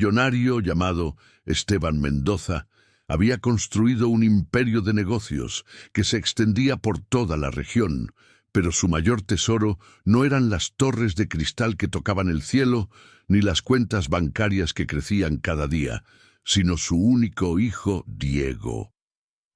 millonario llamado Esteban Mendoza había construido un imperio de negocios que se extendía por toda la región, pero su mayor tesoro no eran las torres de cristal que tocaban el cielo, ni las cuentas bancarias que crecían cada día, sino su único hijo, Diego.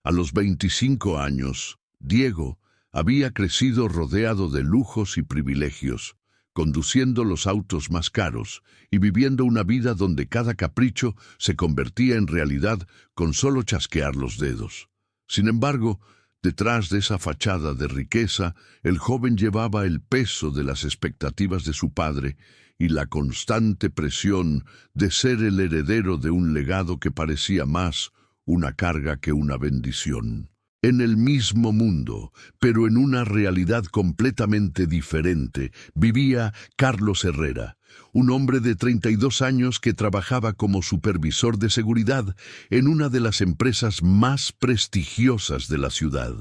A los 25 años, Diego había crecido rodeado de lujos y privilegios, conduciendo los autos más caros y viviendo una vida donde cada capricho se convertía en realidad con solo chasquear los dedos. Sin embargo, detrás de esa fachada de riqueza, el joven llevaba el peso de las expectativas de su padre y la constante presión de ser el heredero de un legado que parecía más una carga que una bendición. En el mismo mundo, pero en una realidad completamente diferente, vivía Carlos Herrera, un hombre de 32 años que trabajaba como supervisor de seguridad en una de las empresas más prestigiosas de la ciudad.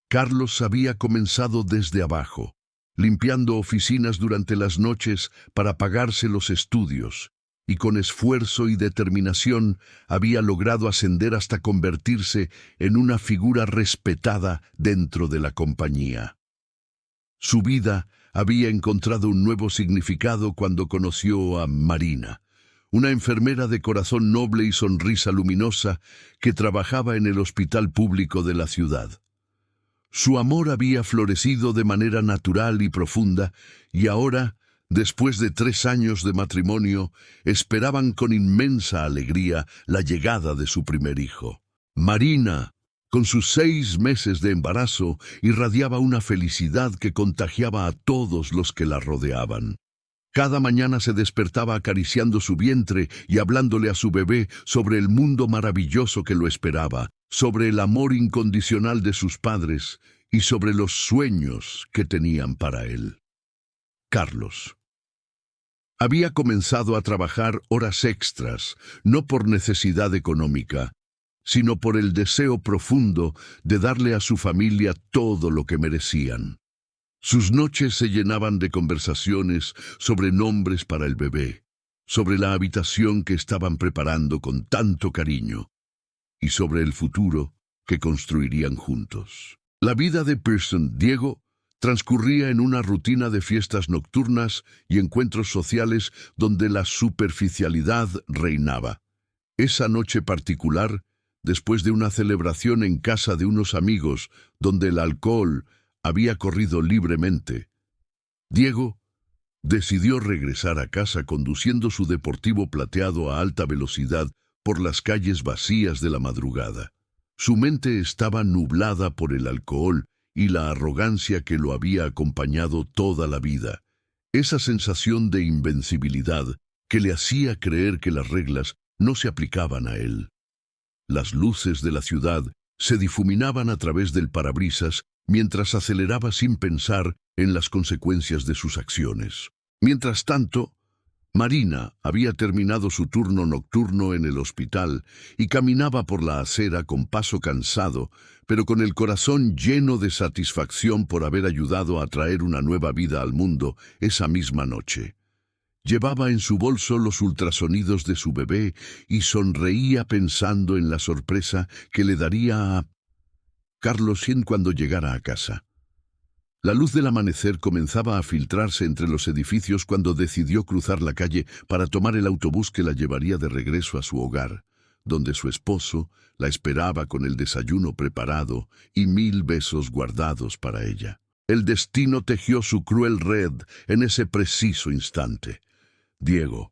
Carlos había comenzado desde abajo, limpiando oficinas durante las noches para pagarse los estudios, y con esfuerzo y determinación había logrado ascender hasta convertirse en una figura respetada dentro de la compañía. Su vida había encontrado un nuevo significado cuando conoció a Marina, una enfermera de corazón noble y sonrisa luminosa que trabajaba en el hospital público de la ciudad. Su amor había florecido de manera natural y profunda, y ahora, después de 3 años de matrimonio, esperaban con inmensa alegría la llegada de su primer hijo. Marina, con sus 6 meses de embarazo, irradiaba una felicidad que contagiaba a todos los que la rodeaban. Cada mañana se despertaba acariciando su vientre y hablándole a su bebé sobre el mundo maravilloso que lo esperaba, sobre el amor incondicional de sus padres y sobre los sueños que tenían para él. Carlos había comenzado a trabajar horas extras, no por necesidad económica, sino por el deseo profundo de darle a su familia todo lo que merecían. Sus noches se llenaban de conversaciones sobre nombres para el bebé, sobre la habitación que estaban preparando con tanto cariño, y sobre el futuro que construirían juntos. La vida de Pearson, Diego, transcurría en una rutina de fiestas nocturnas y encuentros sociales donde la superficialidad reinaba. Esa noche particular, después de una celebración en casa de unos amigos donde el alcohol había corrido libremente, Diego decidió regresar a casa conduciendo su deportivo plateado a alta velocidad por las calles vacías de la madrugada. Su mente estaba nublada por el alcohol y la arrogancia que lo había acompañado toda la vida, esa sensación de invencibilidad que le hacía creer que las reglas no se aplicaban a él. Las luces de la ciudad se difuminaban a través del parabrisas mientras aceleraba sin pensar en las consecuencias de sus acciones. Mientras tanto, Marina había terminado su turno nocturno en el hospital y caminaba por la acera con paso cansado, pero con el corazón lleno de satisfacción por haber ayudado a traer una nueva vida al mundo esa misma noche. Llevaba en su bolso los ultrasonidos de su bebé y sonreía pensando en la sorpresa que le daría a Carlos cuando llegara a casa. La luz del amanecer comenzaba a filtrarse entre los edificios cuando decidió cruzar la calle para tomar el autobús que la llevaría de regreso a su hogar, donde su esposo la esperaba con el desayuno preparado y 1000 besos guardados para ella. El destino tejió su cruel red en ese preciso instante. Diego,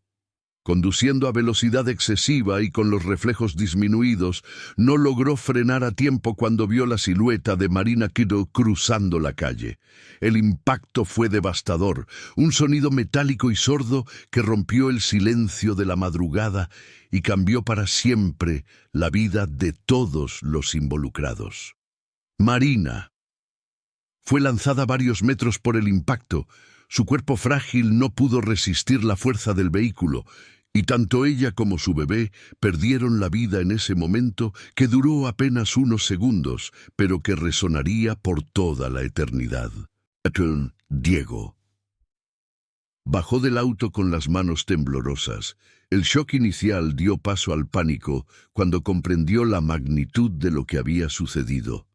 conduciendo a velocidad excesiva y con los reflejos disminuidos, no logró frenar a tiempo cuando vio la silueta de Marina Kiddo cruzando la calle. El impacto fue devastador, un sonido metálico y sordo que rompió el silencio de la madrugada y cambió para siempre la vida de todos los involucrados. Marina fue lanzada varios metros por el impacto. Su cuerpo frágil no pudo resistir la fuerza del vehículo, y tanto ella como su bebé perdieron la vida en ese momento que duró apenas unos segundos, pero que resonaría por toda la eternidad. Diego Bajó del auto con las manos temblorosas. El shock inicial dio paso al pánico cuando comprendió la magnitud de lo que había sucedido.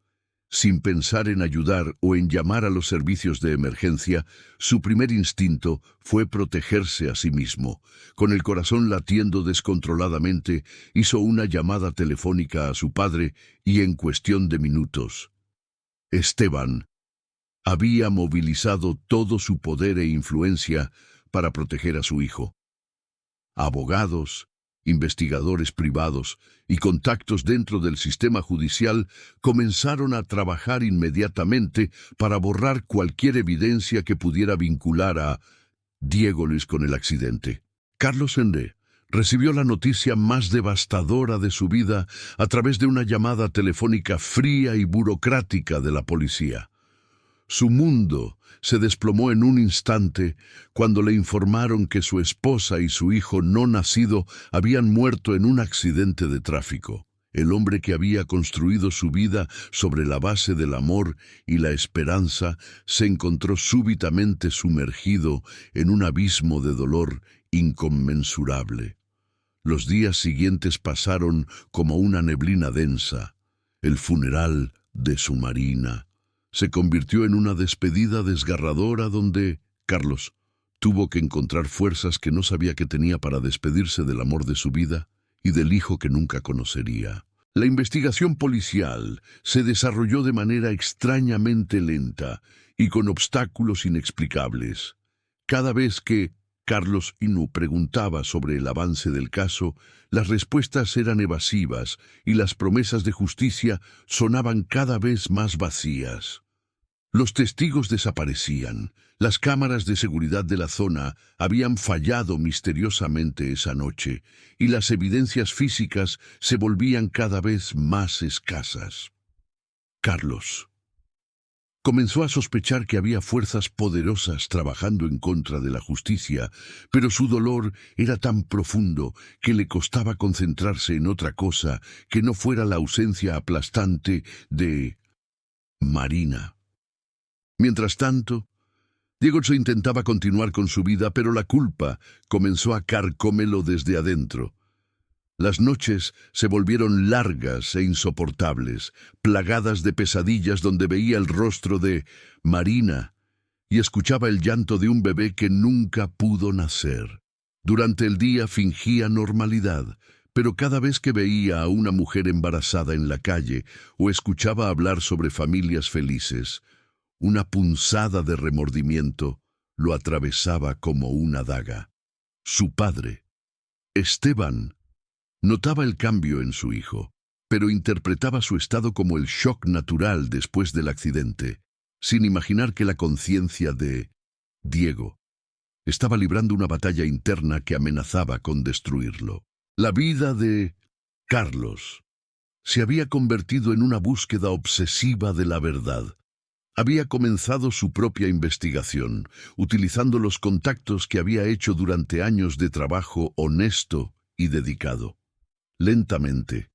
Sin pensar en ayudar o en llamar a los servicios de emergencia, su primer instinto fue protegerse a sí mismo. Con el corazón latiendo descontroladamente, hizo una llamada telefónica a su padre y en cuestión de minutos, Esteban había movilizado todo su poder e influencia para proteger a su hijo. Abogados, investigadores privados y contactos dentro del sistema judicial comenzaron a trabajar inmediatamente para borrar cualquier evidencia que pudiera vincular a Diego Luis con el accidente. Carlos Henry recibió la noticia más devastadora de su vida a través de una llamada telefónica fría y burocrática de la policía. Su mundo se desplomó en un instante cuando le informaron que su esposa y su hijo no nacido habían muerto en un accidente de tráfico. El hombre que había construido su vida sobre la base del amor y la esperanza se encontró súbitamente sumergido en un abismo de dolor inconmensurable. Los días siguientes pasaron como una neblina densa. El funeral de su Marina se convirtió en una despedida desgarradora donde Carlos tuvo que encontrar fuerzas que no sabía que tenía para despedirse del amor de su vida y del hijo que nunca conocería. La investigación policial se desarrolló de manera extrañamente lenta y con obstáculos inexplicables. Cada vez que Carlos Inu preguntaba sobre el avance del caso, las respuestas eran evasivas y las promesas de justicia sonaban cada vez más vacías. Los testigos desaparecían. Las cámaras de seguridad de la zona habían fallado misteriosamente esa noche y las evidencias físicas se volvían cada vez más escasas. Carlos comenzó a sospechar que había fuerzas poderosas trabajando en contra de la justicia, pero su dolor era tan profundo que le costaba concentrarse en otra cosa que no fuera la ausencia aplastante de Marina. Mientras tanto, Diego se intentaba continuar con su vida, pero la culpa comenzó a carcómelo desde adentro. Las noches se volvieron largas e insoportables, plagadas de pesadillas donde veía el rostro de Marina y escuchaba el llanto de un bebé que nunca pudo nacer. Durante el día fingía normalidad, pero cada vez que veía a una mujer embarazada en la calle o escuchaba hablar sobre familias felices, una punzada de remordimiento lo atravesaba como una daga. Su padre, Esteban, notaba el cambio en su hijo, pero interpretaba su estado como el shock natural después del accidente, sin imaginar que la conciencia de Diego estaba librando una batalla interna que amenazaba con destruirlo. La vida de Carlos se había convertido en una búsqueda obsesiva de la verdad. Había comenzado su propia investigación, utilizando los contactos que había hecho durante años de trabajo honesto y dedicado. Lentamente,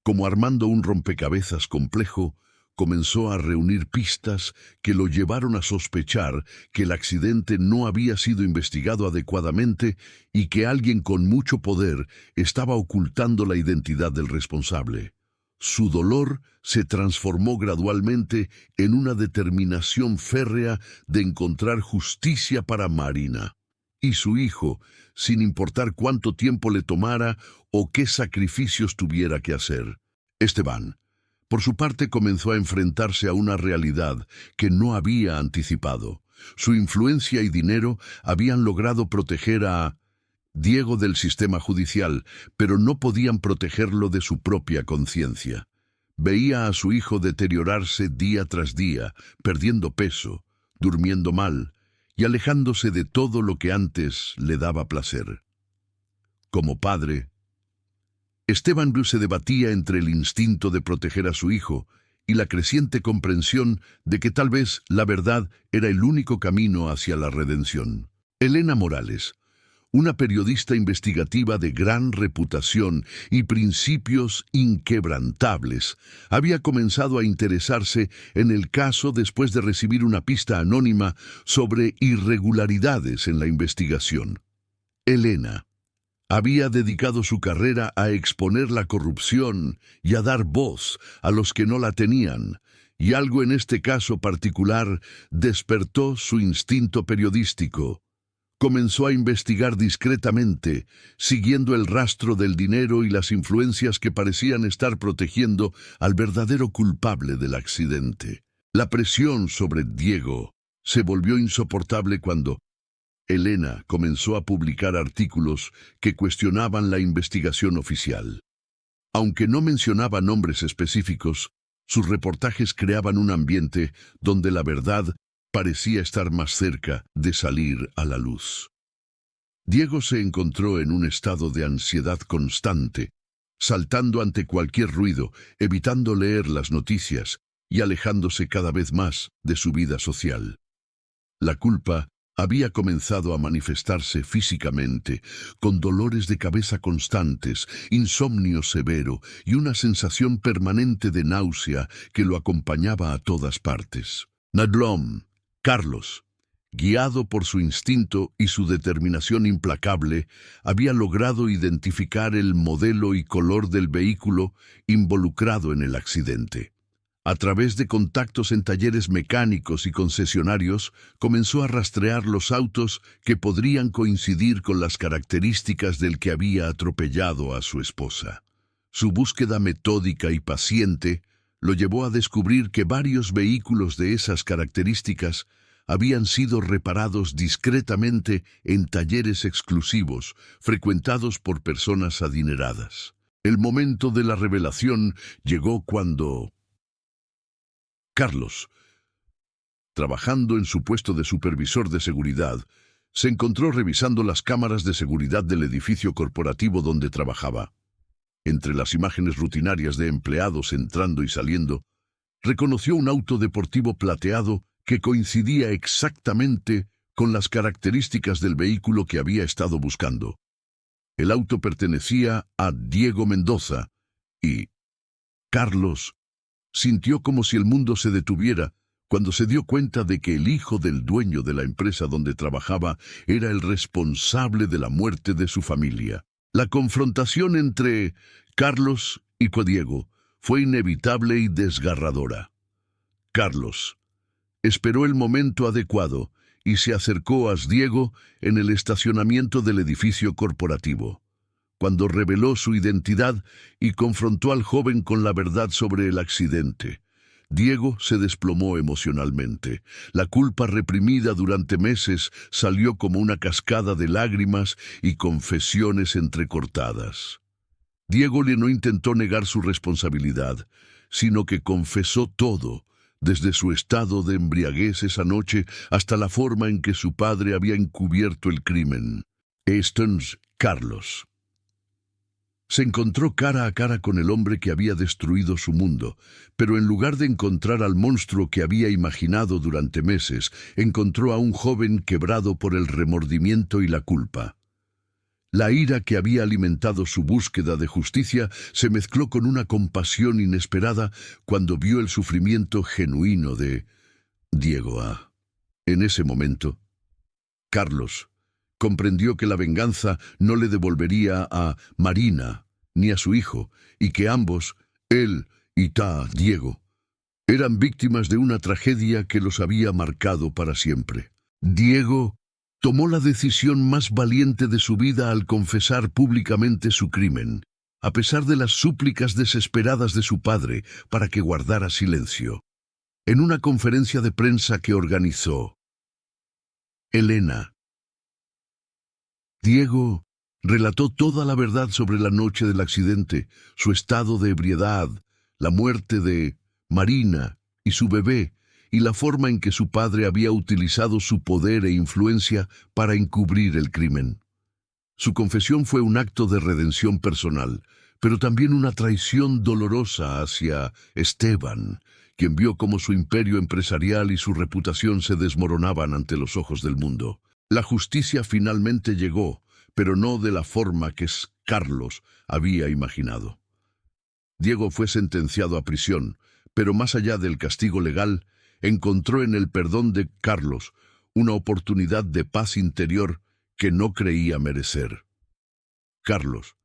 como armando un rompecabezas complejo, comenzó a reunir pistas que lo llevaron a sospechar que el accidente no había sido investigado adecuadamente y que alguien con mucho poder estaba ocultando la identidad del responsable. Su dolor se transformó gradualmente en una determinación férrea de encontrar justicia para Marina y su hijo, sin importar cuánto tiempo le tomara o qué sacrificios tuviera que hacer. Esteban, por su parte, comenzó a enfrentarse a una realidad que no había anticipado. Su influencia y dinero habían logrado proteger a Diego del sistema judicial, pero no podían protegerlo de su propia conciencia. Veía a su hijo deteriorarse día tras día, perdiendo peso, durmiendo mal y alejándose de todo lo que antes le daba placer. Como padre, Esteban se debatía entre el instinto de proteger a su hijo y la creciente comprensión de que tal vez la verdad era el único camino hacia la redención. Elena Morales, una periodista investigativa de gran reputación y principios inquebrantables, había comenzado a interesarse en el caso después de recibir una pista anónima sobre irregularidades en la investigación. Elena había dedicado su carrera a exponer la corrupción y a dar voz a los que no la tenían, y algo en este caso particular despertó su instinto periodístico. Comenzó a investigar discretamente, siguiendo el rastro del dinero y las influencias que parecían estar protegiendo al verdadero culpable del accidente. La presión sobre Diego se volvió insoportable cuando Elena comenzó a publicar artículos que cuestionaban la investigación oficial. Aunque no mencionaba nombres específicos, sus reportajes creaban un ambiente donde la verdad parecía estar más cerca de salir a la luz. Diego se encontró en un estado de ansiedad constante, saltando ante cualquier ruido, evitando leer las noticias y alejándose cada vez más de su vida social. La culpa había comenzado a manifestarse físicamente, con dolores de cabeza constantes, insomnio severo y una sensación permanente de náusea que lo acompañaba a todas partes. Nadlom, Carlos, guiado por su instinto y su determinación implacable, había logrado identificar el modelo y color del vehículo involucrado en el accidente. A través de contactos en talleres mecánicos y concesionarios, comenzó a rastrear los autos que podrían coincidir con las características del que había atropellado a su esposa. Su búsqueda metódica y paciente lo llevó a descubrir que varios vehículos de esas características habían sido reparados discretamente en talleres exclusivos, frecuentados por personas adineradas. El momento de la revelación llegó cuando Carlos, trabajando en su puesto de supervisor de seguridad, se encontró revisando las cámaras de seguridad del edificio corporativo donde trabajaba. Entre las imágenes rutinarias de empleados entrando y saliendo, reconoció un auto deportivo plateado que coincidía exactamente con las características del vehículo que había estado buscando. El auto pertenecía a Diego Mendoza y Carlos sintió como si el mundo se detuviera cuando se dio cuenta de que el hijo del dueño de la empresa donde trabajaba era el responsable de la muerte de su familia. La confrontación entre Carlos y Diego fue inevitable y desgarradora. Carlos esperó el momento adecuado y se acercó a Diego en el estacionamiento del edificio corporativo. Cuando reveló su identidad y confrontó al joven con la verdad sobre el accidente, Diego se desplomó emocionalmente. La culpa reprimida durante meses salió como una cascada de lágrimas y confesiones entrecortadas. Diego no intentó negar su responsabilidad, sino que confesó todo, desde su estado de embriaguez esa noche hasta la forma en que su padre había encubierto el crimen. Carlos se encontró cara a cara con el hombre que había destruido su mundo, pero en lugar de encontrar al monstruo que había imaginado durante meses, encontró a un joven quebrado por el remordimiento y la culpa. La ira que había alimentado su búsqueda de justicia se mezcló con una compasión inesperada cuando vio el sufrimiento genuino de Diego A. En ese momento, Carlos comprendió que la venganza no le devolvería a Marina ni a su hijo, y que ambos, él y Diego, eran víctimas de una tragedia que los había marcado para siempre. Diego tomó la decisión más valiente de su vida al confesar públicamente su crimen, a pesar de las súplicas desesperadas de su padre para que guardara silencio. En una conferencia de prensa que organizó Elena, Diego relató toda la verdad sobre la noche del accidente, su estado de ebriedad, la muerte de Marina y su bebé, y la forma en que su padre había utilizado su poder e influencia para encubrir el crimen. Su confesión fue un acto de redención personal, pero también una traición dolorosa hacia Esteban, quien vio cómo su imperio empresarial y su reputación se desmoronaban ante los ojos del mundo. La justicia finalmente llegó, pero no de la forma que Carlos había imaginado. Diego fue sentenciado a prisión, pero más allá del castigo legal, encontró en el perdón de Carlos una oportunidad de paz interior que no creía merecer. Carlos,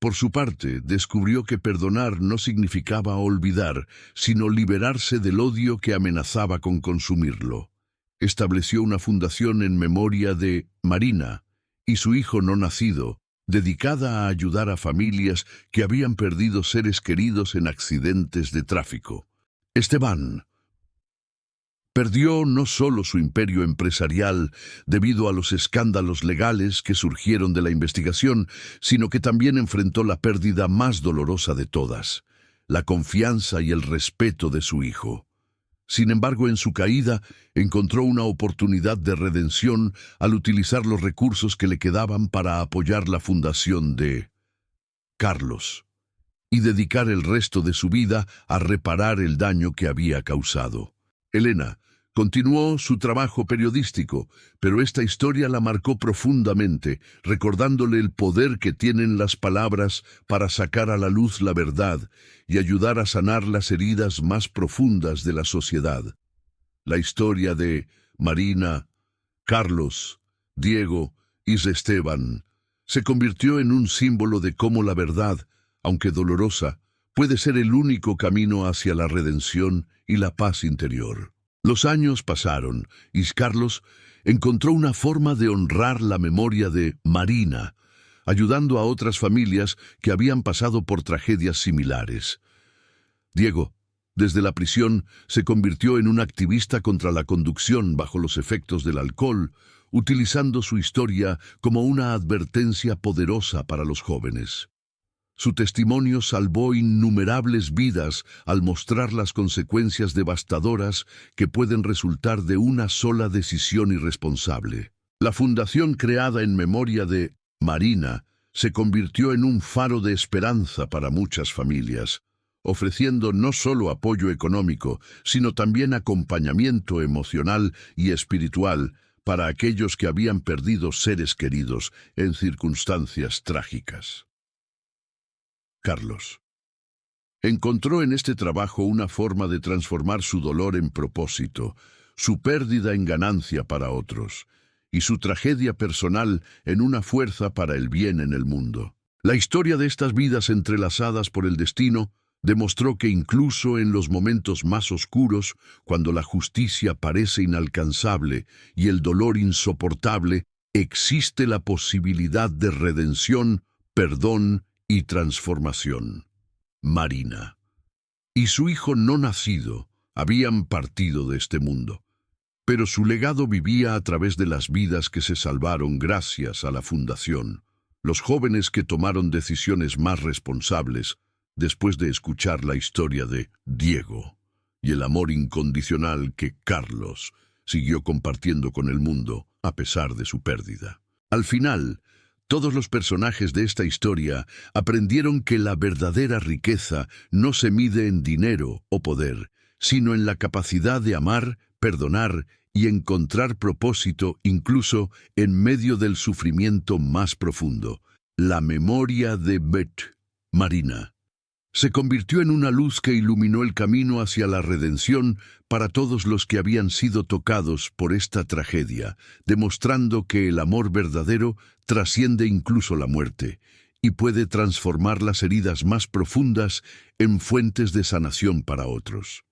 por su parte, descubrió que perdonar no significaba olvidar, sino liberarse del odio que amenazaba con consumirlo. Estableció una fundación en memoria de Marina y su hijo no nacido, dedicada a ayudar a familias que habían perdido seres queridos en accidentes de tráfico. Esteban perdió no solo su imperio empresarial debido a los escándalos legales que surgieron de la investigación, sino que también enfrentó la pérdida más dolorosa de todas, la confianza y el respeto de su hijo. Sin embargo, en su caída, encontró una oportunidad de redención al utilizar los recursos que le quedaban para apoyar la fundación de Carlos y dedicar el resto de su vida a reparar el daño que había causado. Elena continuó su trabajo periodístico, pero esta historia la marcó profundamente, recordándole el poder que tienen las palabras para sacar a la luz la verdad y ayudar a sanar las heridas más profundas de la sociedad. La historia de Marina, Carlos, Diego y Esteban se convirtió en un símbolo de cómo la verdad, aunque dolorosa, puede ser el único camino hacia la redención y la paz interior. Los años pasaron y Carlos encontró una forma de honrar la memoria de Marina, ayudando a otras familias que habían pasado por tragedias similares. Diego, desde la prisión, se convirtió en un activista contra la conducción bajo los efectos del alcohol, utilizando su historia como una advertencia poderosa para los jóvenes. Su testimonio salvó innumerables vidas al mostrar las consecuencias devastadoras que pueden resultar de una sola decisión irresponsable. La fundación creada en memoria de Marina se convirtió en un faro de esperanza para muchas familias, ofreciendo no solo apoyo económico, sino también acompañamiento emocional y espiritual para aquellos que habían perdido seres queridos en circunstancias trágicas. Carlos encontró en este trabajo una forma de transformar su dolor en propósito, su pérdida en ganancia para otros, y su tragedia personal en una fuerza para el bien en el mundo. La historia de estas vidas entrelazadas por el destino demostró que incluso en los momentos más oscuros, cuando la justicia parece inalcanzable y el dolor insoportable, existe la posibilidad de redención, perdón y transformación. Marina y su hijo no nacido habían partido de este mundo, pero su legado vivía a través de las vidas que se salvaron gracias a la fundación, los jóvenes que tomaron decisiones más responsables después de escuchar la historia de Diego y el amor incondicional que Carlos siguió compartiendo con el mundo a pesar de su pérdida. Al final, todos los personajes de esta historia aprendieron que la verdadera riqueza no se mide en dinero o poder, sino en la capacidad de amar, perdonar y encontrar propósito incluso en medio del sufrimiento más profundo. La memoria de Marina se convirtió en una luz que iluminó el camino hacia la redención para todos los que habían sido tocados por esta tragedia, demostrando que el amor verdadero trasciende incluso la muerte y puede transformar las heridas más profundas en fuentes de sanación para otros.